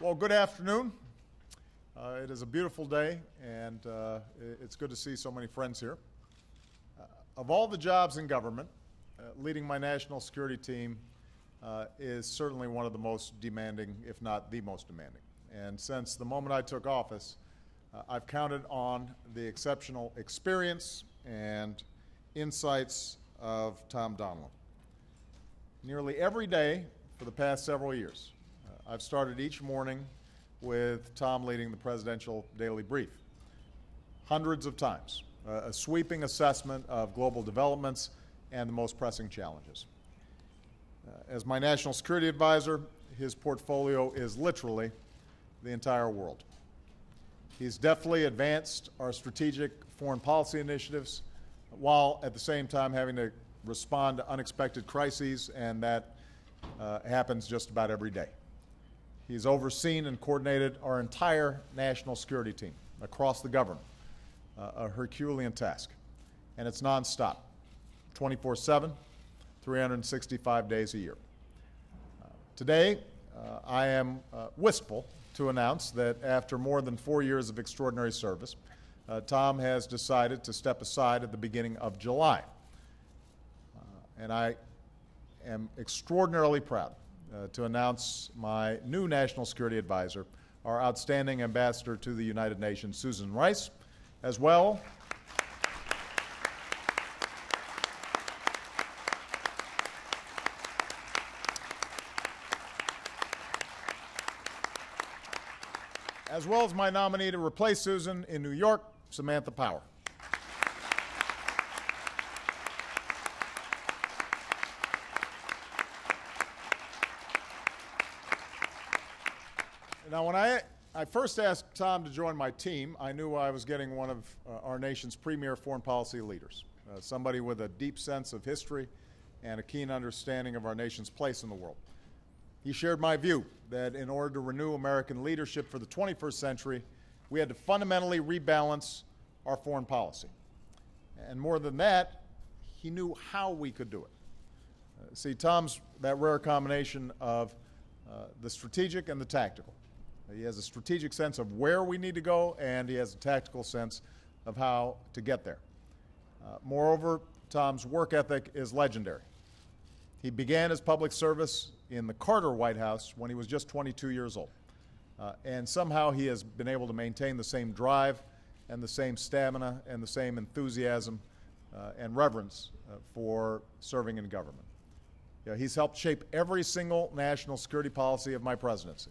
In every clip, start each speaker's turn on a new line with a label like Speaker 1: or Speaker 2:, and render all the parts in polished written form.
Speaker 1: Well, good afternoon. It is a beautiful day, and it's good to see so many friends here. Of all the jobs in government, leading my national security team is certainly one of the most demanding, if not the most demanding. And since the moment I took office, I've counted on the exceptional experience and insights of Tom Donilon. Nearly every day for the past several years, I've started each morning with Tom leading the presidential daily brief. Hundreds of times, a sweeping assessment of global developments and the most pressing challenges. As my national security advisor, his portfolio is literally the entire world. He's deftly advanced our strategic foreign policy initiatives while at the same time having to respond to unexpected crises, and that happens just about every day. He's overseen and coordinated our entire national security team across the government, a Herculean task. And it's nonstop, 24/7, 365 days a year. Today, I am wistful to announce that after more than 4 years of extraordinary service, Tom has decided to step aside at the beginning of July. And I am extraordinarily proud to announce my new national security advisor, our outstanding ambassador to the United Nations, Susan Rice, as well as my nominee to replace Susan in New York, Samantha Power. Now, when I first asked Tom to join my team, I knew I was getting one of our nation's premier foreign policy leaders, somebody with a deep sense of history and a keen understanding of our nation's place in the world. He shared my view that in order to renew American leadership for the 21st century, we had to fundamentally rebalance our foreign policy. And more than that, he knew how we could do it. See, Tom's that rare combination of the strategic and the tactical. He has a strategic sense of where we need to go, and he has a tactical sense of how to get there. Moreover, Tom's work ethic is legendary. He began his public service in the Carter White House when he was just 22 years old. And somehow he has been able to maintain the same drive and the same stamina and the same enthusiasm and reverence for serving in government. He's helped shape every single national security policy of my presidency,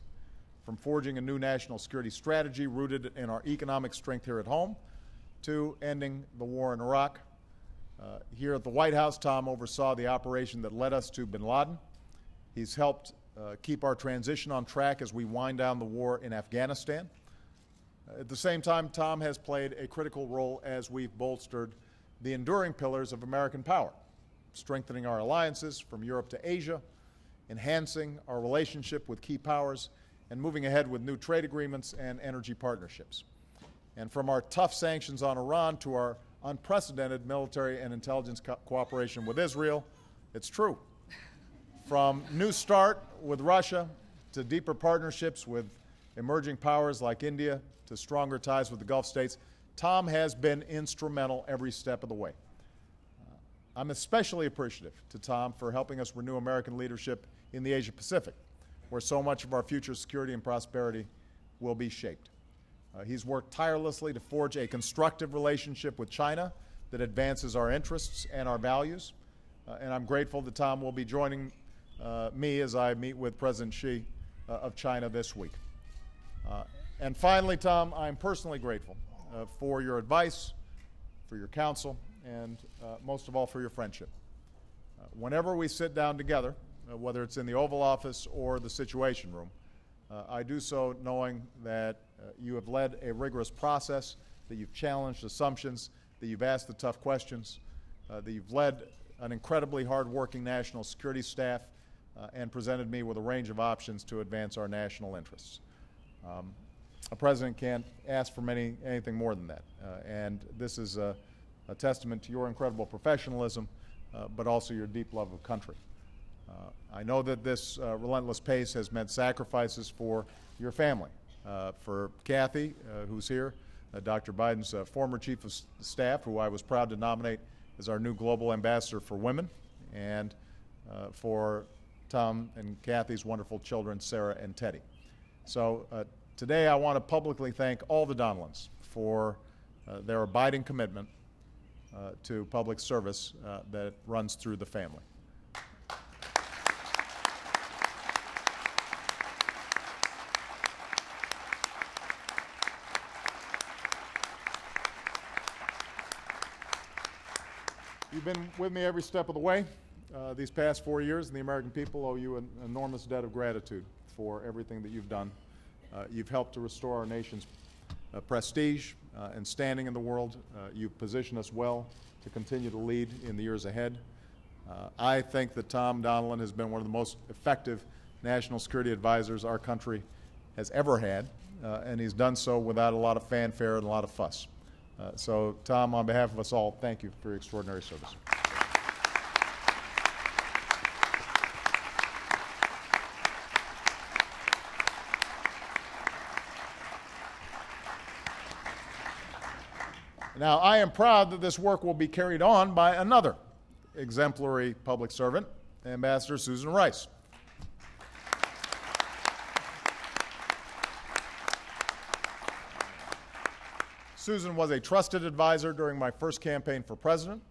Speaker 1: from forging a new national security strategy rooted in our economic strength here at home to ending the war in Iraq. Here at the White House, Tom oversaw the operation that led us to bin Laden. He's helped keep our transition on track as we wind down the war in Afghanistan. At the same time, Tom has played a critical role as we've bolstered the enduring pillars of American power, strengthening our alliances from Europe to Asia, enhancing our relationship with key powers, and moving ahead with new trade agreements and energy partnerships. And from our tough sanctions on Iran to our unprecedented military and intelligence cooperation with Israel, it's true. From New START with Russia to deeper partnerships with emerging powers like India to stronger ties with the Gulf states, Tom has been instrumental every step of the way. I'm especially appreciative to Tom for helping us renew American leadership in the Asia Pacific, where so much of our future security and prosperity will be shaped. He's worked tirelessly to forge a constructive relationship with China that advances our interests and our values, and I'm grateful that Tom will be joining me as I meet with President Xi of China this week. And finally, Tom, I'm personally grateful for your advice, for your counsel, and most of all for your friendship. Whenever we sit down together, whether it's in the Oval Office or the Situation Room, I do so knowing that you have led a rigorous process, that you've challenged assumptions, that you've asked the tough questions, that you've led an incredibly hard-working national security staff, and presented me with a range of options to advance our national interests. A president can't ask for anything more than that, and this is a testament to your incredible professionalism, but also your deep love of country. I know that this relentless pace has meant sacrifices for your family. For Kathy, who's here, Dr. Biden's former chief of staff, who I was proud to nominate as our new global ambassador for women, and for Tom and Kathy's wonderful children, Sarah and Teddy. So today I want to publicly thank all the Donilons for their abiding commitment to public service that runs through the family. You've been with me every step of the way these past 4 years, and the American people owe you an enormous debt of gratitude for everything that you've done. You've helped to restore our nation's prestige and standing in the world. You've positioned us well to continue to lead in the years ahead. I think that Tom Donilon has been one of the most effective national security advisors our country has ever had, and he's done so without a lot of fanfare and a lot of fuss. So, Tom, on behalf of us all, thank you for your extraordinary service. Now, I am proud that this work will be carried on by another exemplary public servant, Ambassador Susan Rice. Susan was a trusted advisor during my first campaign for president.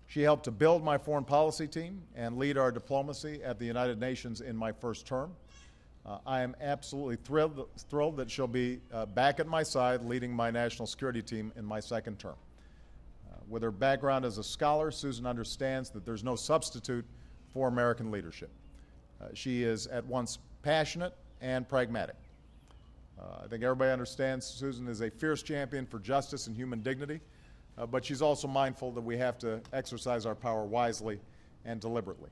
Speaker 1: She helped to build my foreign policy team and lead our diplomacy at the United Nations in my first term. I am absolutely thrilled that she'll be back at my side leading my national security team in my second term. With her background as a scholar, Susan understands that there's no substitute for American leadership. She is at once passionate and pragmatic. I think everybody understands Susan is a fierce champion for justice and human dignity, but she's also mindful that we have to exercise our power wisely and deliberately.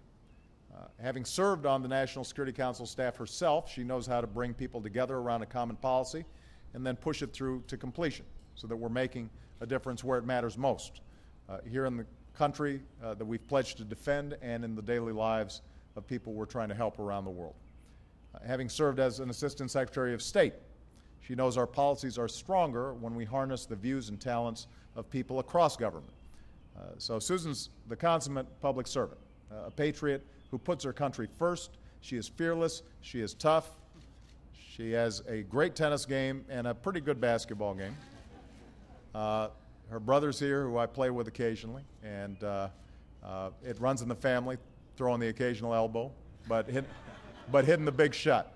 Speaker 1: Having served on the National Security Council staff herself, she knows how to bring people together around a common policy and then push it through to completion so that we're making a difference where it matters most, here in the country that we've pledged to defend and in the daily lives of people we're trying to help around the world. Having served as an Assistant Secretary of State, she knows our policies are stronger when we harness the views and talents of people across government. So Susan's the consummate public servant, a patriot who puts her country first. She is fearless, she is tough, she has a great tennis game and a pretty good basketball game. Her brother's here, who I play with occasionally, and it runs in the family, throwing the occasional elbow, but hitting the big shot.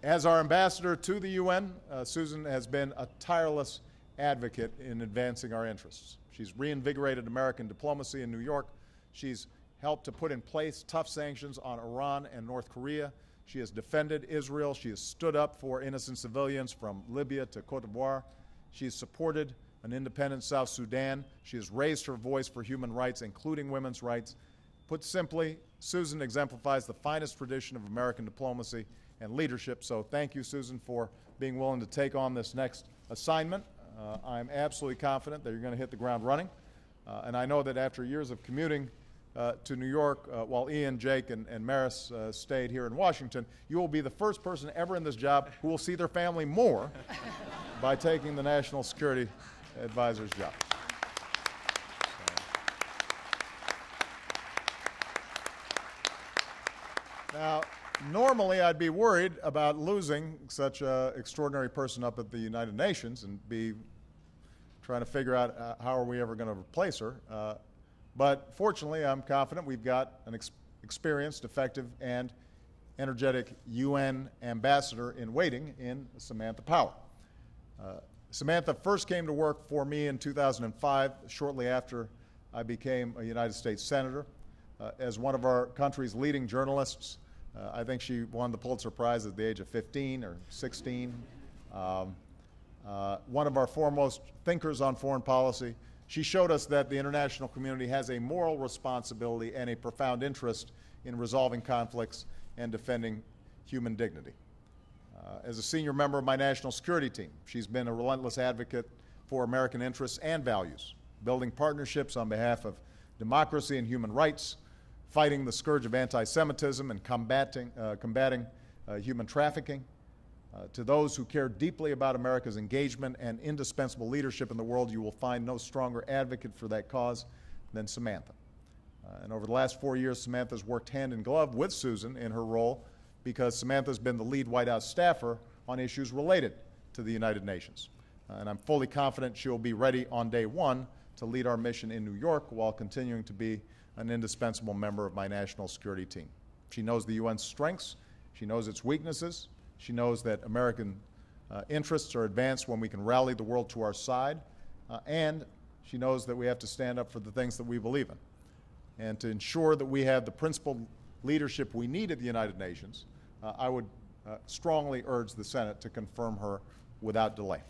Speaker 1: As our ambassador to the UN, Susan has been a tireless advocate in advancing our interests. She's reinvigorated American diplomacy in New York. She's helped to put in place tough sanctions on Iran and North Korea. She has defended Israel. She has stood up for innocent civilians from Libya to Cote d'Ivoire. She has supported an independent South Sudan. She has raised her voice for human rights, including women's rights. Put simply, Susan exemplifies the finest tradition of American diplomacy and leadership. So thank you, Susan, for being willing to take on this next assignment. I'm absolutely confident that you're going to hit the ground running. And I know that after years of commuting to New York, while Ian, Jake, and Maris stayed here in Washington, you will be the first person ever in this job who will see their family more by taking the National Security Advisor's job. Now, normally I'd be worried about losing such an extraordinary person up at the United Nations and be trying to figure out how are we ever going to replace her. But fortunately, I'm confident we've got an experienced, effective, and energetic UN ambassador in waiting in Samantha Power. Samantha first came to work for me in 2005, shortly after I became a United States Senator. As one of our country's leading journalists, I think she won the Pulitzer Prize at the age of 15 or 16. One of our foremost thinkers on foreign policy. She showed us that the international community has a moral responsibility and a profound interest in resolving conflicts and defending human dignity. As a senior member of my national security team, she's been a relentless advocate for American interests and values, building partnerships on behalf of democracy and human rights, fighting the scourge of anti-Semitism and combating human trafficking. To those who care deeply about America's engagement and indispensable leadership in the world, you will find no stronger advocate for that cause than Samantha. And over the last 4 years, Samantha's worked hand in glove with Susan in her role because Samantha's been the lead White House staffer on issues related to the United Nations. And I'm fully confident she'll be ready on day one to lead our mission in New York while continuing to be an indispensable member of my national security team. She knows the UN's strengths, she knows its weaknesses, she knows that American interests are advanced when we can rally the world to our side, and she knows that we have to stand up for the things that we believe in. And to ensure that we have the principled leadership we need at the United Nations, I would strongly urge the Senate to confirm her without delay.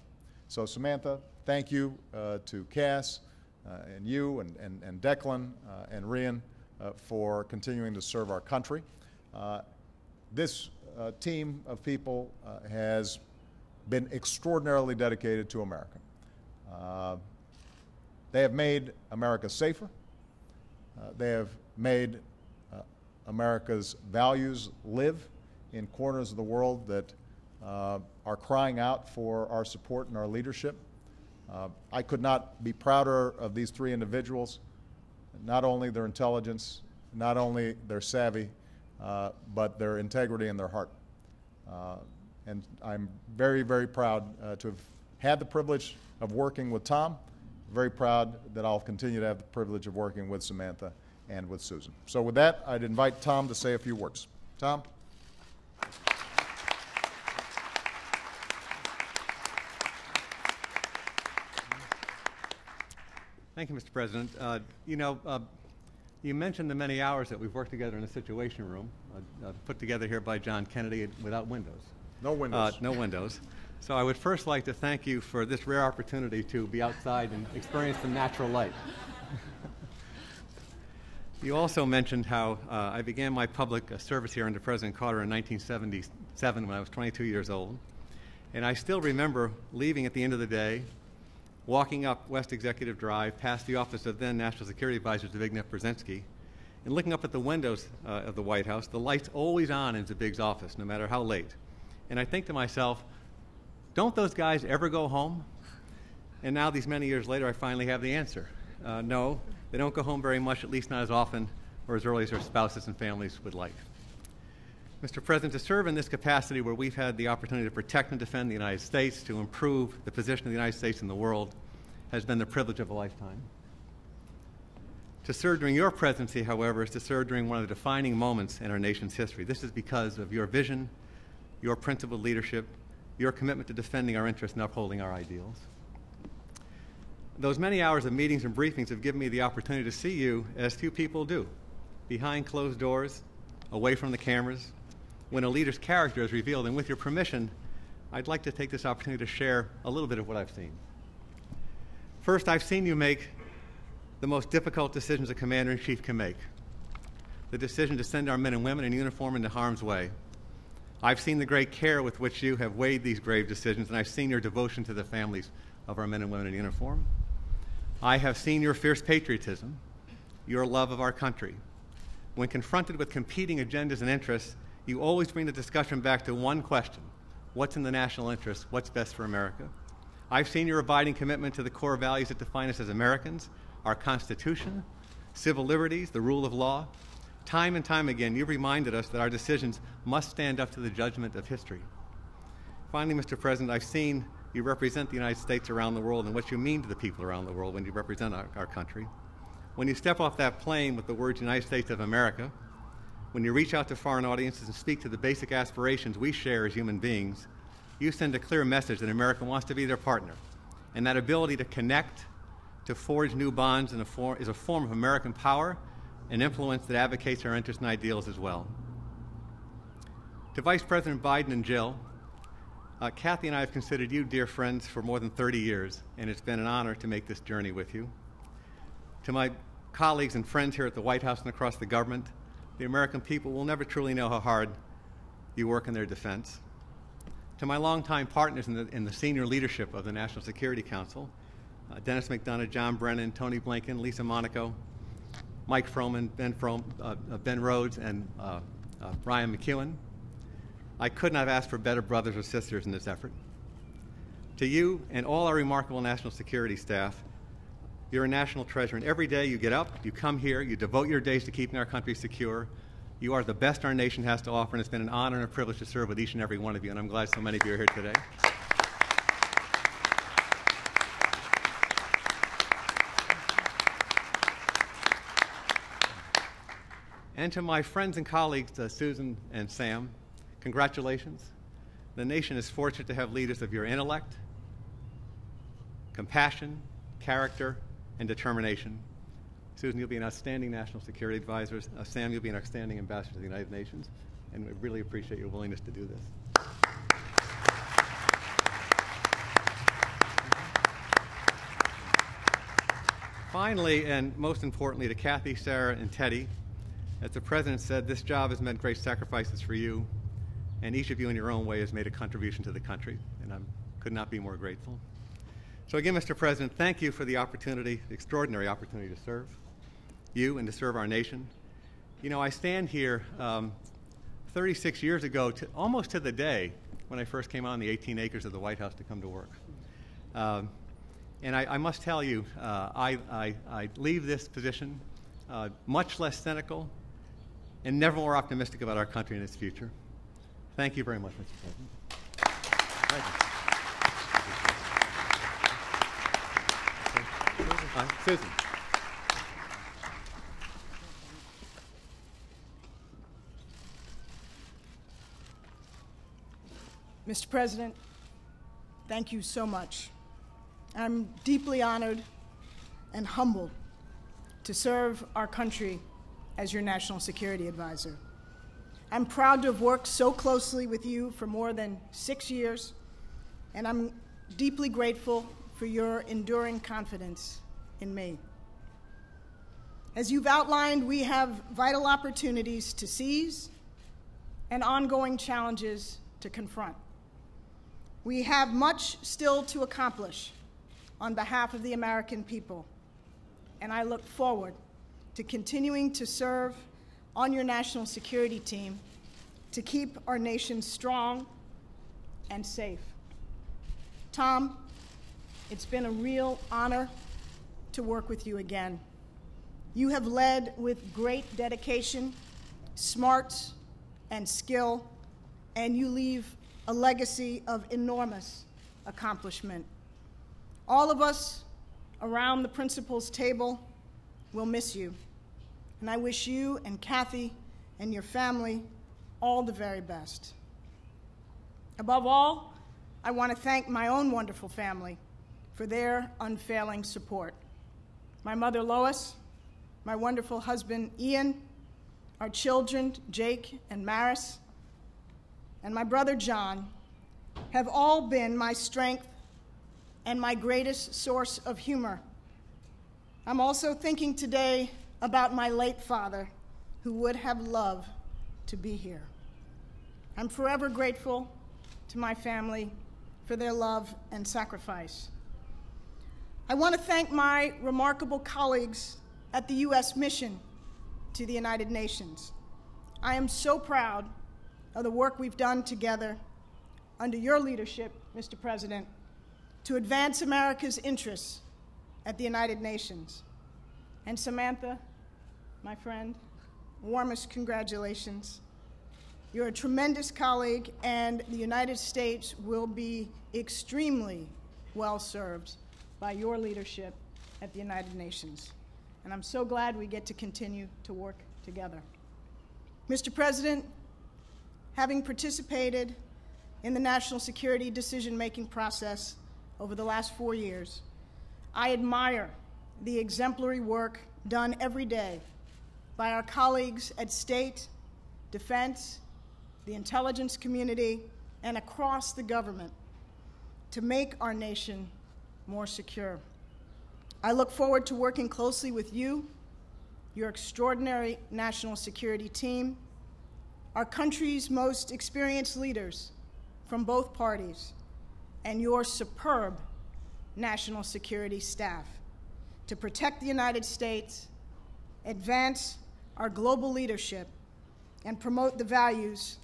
Speaker 1: So Samantha, thank you to Cass and you and Declan and Rian for continuing to serve our country. This team of people has been extraordinarily dedicated to America. They have made America safer. They have made America's values live in corners of the world that are crying out for our support and our leadership. I could not be prouder of these three individuals, not only their intelligence, not only their savvy, but their integrity and their heart. And I'm very, very proud to have had the privilege of working with Tom. Very proud that I'll continue to have the privilege of working with Samantha and with Susan. So with that, I'd invite Tom to say a few words. Tom?
Speaker 2: Thank you, Mr. President. You mentioned the many hours that we've worked together in the Situation Room, put together here by John Kennedy without windows.
Speaker 1: No windows.
Speaker 2: No windows. So I would first like to thank you for this rare opportunity to be outside and experience some natural light. You also mentioned how I began my public service here under President Carter in 1977 when I was 22 years old. And I still remember leaving at the end of the day, walking up West Executive Drive past the office of then National Security Advisor Zbigniew Brzezinski, and looking up at the windows of the White House, the light's always on in Zbig's office, no matter how late. And I think to myself, don't those guys ever go home? And now, these many years later, I finally have the answer. No, they don't go home very much, at least not as often or as early as their spouses and families would like. Mr. President, to serve in this capacity where we've had the opportunity to protect and defend the United States, to improve the position of the United States in the world, has been the privilege of a lifetime. To serve during your presidency, however, is to serve during one of the defining moments in our nation's history. This is because of your vision, your principled leadership, your commitment to defending our interests and upholding our ideals. Those many hours of meetings and briefings have given me the opportunity to see you as few people do, behind closed doors, away from the cameras, when a leader's character is revealed. And with your permission, I'd like to take this opportunity to share a little bit of what I've seen. First, I've seen you make the most difficult decisions a commander-in-chief can make, the decision to send our men and women in uniform into harm's way. I've seen the great care with which you have weighed these grave decisions, and I've seen your devotion to the families of our men and women in uniform. I have seen your fierce patriotism, your love of our country. When confronted with competing agendas and interests, you always bring the discussion back to one question: what's in the national interest? What's best for America? I've seen your abiding commitment to the core values that define us as Americans, our Constitution, civil liberties, the rule of law. Time and time again, you've reminded us that our decisions must stand up to the judgment of history. Finally, Mr. President, I've seen you represent the United States around the world and what you mean to the people around the world when you represent our country. When you step off that plane with the words United States of America, when you reach out to foreign audiences and speak to the basic aspirations we share as human beings, you send a clear message that America wants to be their partner. And that ability to connect, to forge new bonds is a form of American power and influence that advocates our interests and ideals as well. To Vice President Biden and Jill, Kathy and I have considered you dear friends for more than 30 years, and it's been an honor to make this journey with you. To my colleagues and friends here at the White House and across the government, the American people will never truly know how hard you work in their defense. To my longtime partners in the senior leadership of the National Security Council, Dennis McDonough, John Brennan, Tony Blinken, Lisa Monaco, Mike Froman, Ben Rhodes, and Brian McEwen. I couldn't have asked for better brothers or sisters in this effort. To you and all our remarkable national security staff, you're a national treasure, and every day you get up, you come here, you devote your days to keeping our country secure. You are the best our nation has to offer, and it's been an honor and a privilege to serve with each and every one of you, and I'm glad so many of you are here today. And to my friends and colleagues, Susan and Sam, congratulations. The nation is fortunate to have leaders of your intellect, compassion, character, and determination. Susan, you'll be an outstanding national security advisor. Sam, you'll be an outstanding ambassador to the United Nations, and we really appreciate your willingness to do this. Finally, and most importantly, to Kathy, Sarah, and Teddy, as the President said, this job has meant great sacrifices for you, and each of you in your own way has made a contribution to the country, and I could not be more grateful. So again, Mr. President, thank you for the opportunity, the extraordinary opportunity to serve you and to serve our nation. You know, I stand here 36 years ago, almost to the day when I first came on the 18 acres of the White House to come to work. And I must tell you, I leave this position much less cynical and never more optimistic about our country and its future. Thank you very much, Mr. President. Thank you. Susan.
Speaker 3: Mr. President, thank you so much. I'm deeply honored and humbled to serve our country as your national security advisor. I'm proud to have worked so closely with you for more than 6 years, and I'm deeply grateful for your enduring confidence in me. As you've outlined, we have vital opportunities to seize and ongoing challenges to confront. We have much still to accomplish on behalf of the American people, and I look forward to continuing to serve on your national security team to keep our nation strong and safe. Tom, it's been a real honor to work with you again. You have led with great dedication, smarts, and skill, and you leave a legacy of enormous accomplishment. All of us around the principal's table will miss you, and I wish you and Kathy and your family all the very best. Above all, I want to thank my own wonderful family for their unfailing support. My mother, Lois, my wonderful husband, Ian, our children, Jake and Maris, and my brother, John, have all been my strength and my greatest source of humor. I'm also thinking today about my late father, who would have loved to be here. I'm forever grateful to my family for their love and sacrifice. I want to thank my remarkable colleagues at the U.S. mission to the United Nations. I am so proud of the work we've done together under your leadership, Mr. President, to advance America's interests at the United Nations. And Samantha, my friend, warmest congratulations. You're a tremendous colleague, and the United States will be extremely well served by your leadership at the United Nations. And I'm so glad we get to continue to work together. Mr. President, having participated in the national security decision-making process over the last 4 years, I admire the exemplary work done every day by our colleagues at State, Defense, the intelligence community, and across the government to make our nation more secure. I look forward to working closely with you, your extraordinary national security team, our country's most experienced leaders from both parties, and your superb national security staff to protect the United States advance our global leadership, and promote the values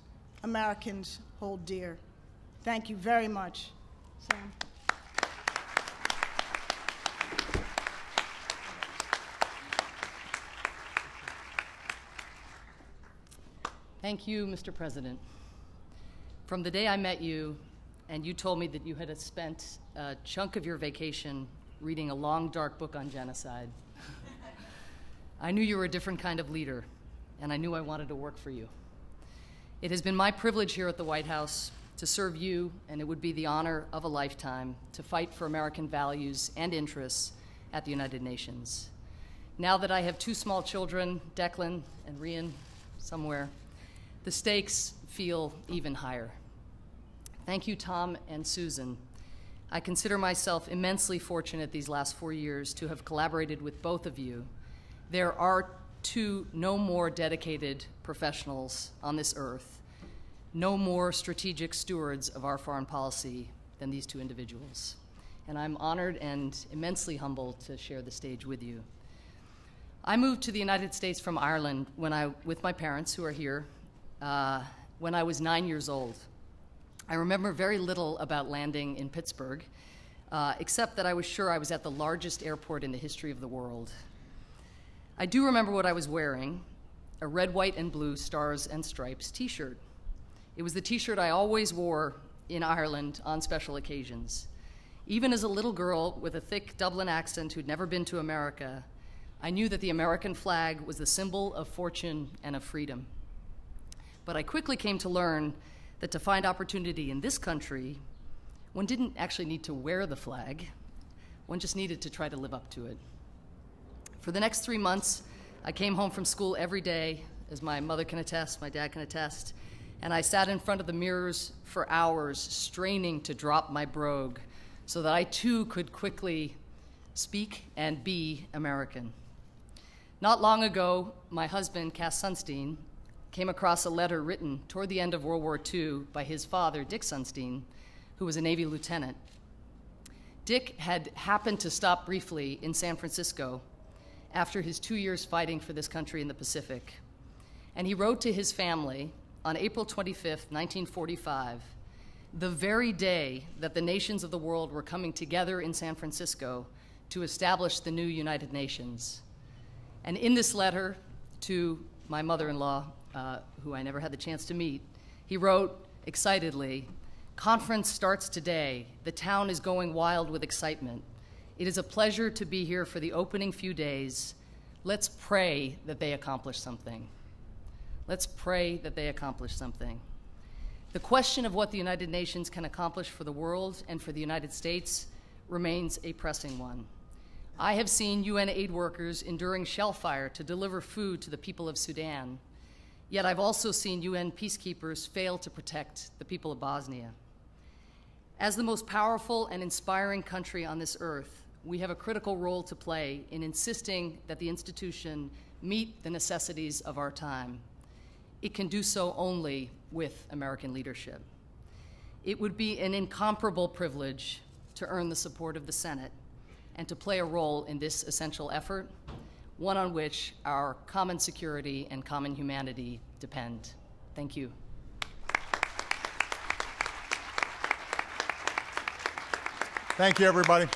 Speaker 3: Americans hold dear. Thank you very much, Sam.
Speaker 4: Thank you, Mr. President. From the day I met you, and you told me that you had spent a chunk of your vacation reading a long, dark book on genocide, I knew you were a different kind of leader, and I knew I wanted to work for you. It has been my privilege here at the White House to serve you, and it would be the honor of a lifetime to fight for American values and interests at the United Nations. Now that I have two small children, Declan and Rian, somewhere, the stakes feel even higher. Thank you, Tom and Susan. I consider myself immensely fortunate these last 4 years to have collaborated with both of you. There are no more dedicated professionals on this earth, no more strategic stewards of our foreign policy than these two individuals. And I'm honored and immensely humbled to share the stage with you. I moved to the United States from Ireland with my parents, who are here, when I was 9 years old. I remember very little about landing in Pittsburgh, except that I was sure I was at the largest airport in the history of the world. I do remember what I was wearing, a red, white, and blue stars and stripes t-shirt. It was the t-shirt I always wore in Ireland on special occasions. Even as a little girl with a thick Dublin accent who'd never been to America, I knew that the American flag was the symbol of fortune and of freedom. But I quickly came to learn that to find opportunity in this country, one didn't actually need to wear the flag, one just needed to try to live up to it. For the next 3 months, I came home from school every day, as my mother can attest, my dad can attest, and I sat in front of the mirrors for hours, straining to drop my brogue so that I too could quickly speak and be American. Not long ago, my husband, Cass Sunstein, came across a letter written toward the end of World War II by his father, Dick Sunstein, who was a Navy lieutenant. Dick had happened to stop briefly in San Francisco after his 2 years fighting for this country in the Pacific. And he wrote to his family on April 25th, 1945, the very day that the nations of the world were coming together in San Francisco to establish the new United Nations. And in this letter to my mother-in-law, who I never had the chance to meet, he wrote excitedly, "Conference starts today. The town is going wild with excitement. It is a pleasure to be here for the opening few days. Let's pray that they accomplish something." Let's pray that they accomplish something. The question of what the United Nations can accomplish for the world and for the United States remains a pressing one. I have seen UN aid workers enduring shell fire to deliver food to the people of Sudan, yet I've also seen UN peacekeepers fail to protect the people of Bosnia. As the most powerful and inspiring country on this earth, we have a critical role to play in insisting that the institution meet the necessities of our time. It can do so only with American leadership. It would be an incomparable privilege to earn the support of the Senate and to play a role in this essential effort, one on which our common security and common humanity depend. Thank you.
Speaker 1: Thank you, everybody.